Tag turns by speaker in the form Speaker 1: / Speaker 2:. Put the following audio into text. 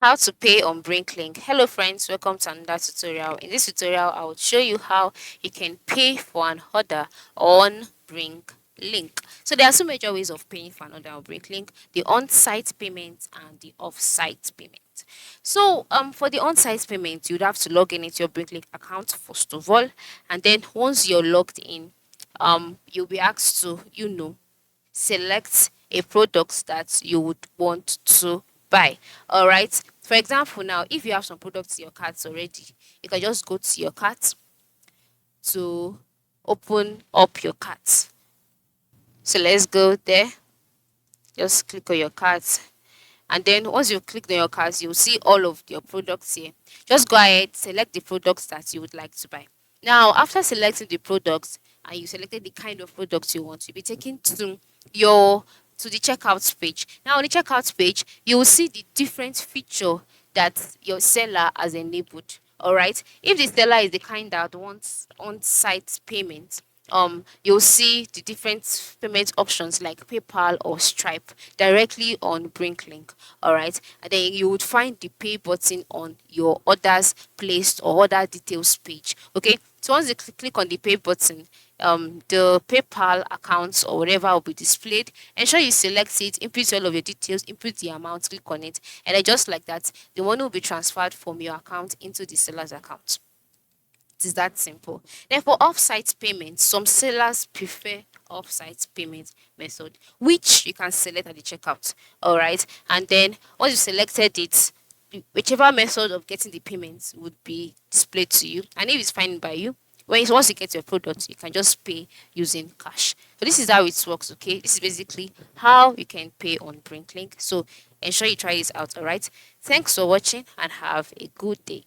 Speaker 1: How to pay on BrickLink. Hello friends, welcome to another tutorial. In this tutorial, I will show you how you can pay for an order on BrickLink. So there are two major ways of paying for an order on BrickLink: the on-site payment and the off-site payment. So for the on-site payment, you'd have to log in into your BrickLink account first of all, and then once you're logged in, you'll be asked to select a product that you would want to buy. All right. For example, now if you have some products in your carts already, you can just go to your cart to open up your cart. So let's go there. Just click on your cart. And then once you click on your cart, you'll see all of your products here. Just go ahead, select the products that you would like to buy. Now, after selecting the products and you selected the kind of products you want, you'll be taken to your to the checkout page. Now, on the checkout page, you will see the different feature that your seller has enabled. All right. If the seller is the kind that wants on-site payment, you'll see the different payment options like PayPal or Stripe directly on BrickLink. All right, and then you would find the pay button on your orders placed or order details page. Okay, so once you click on the pay button, the PayPal accounts or whatever will be displayed. Ensure you select it, input all of your details, input the amount, click on it, and then just like that, the money will be transferred from your account into the seller's account. It is that simple. Then for off-site payments, some sellers prefer off-site payment method, which you can select at the checkout. All right, and then once you selected it, whichever method of getting the payments would be displayed to you, and if it's fine by you, once you get your product, you can just pay using cash. So this is how it works. Okay, this is basically how you can pay on BrickLink. So ensure you try this out. All right, thanks for watching and have a good day.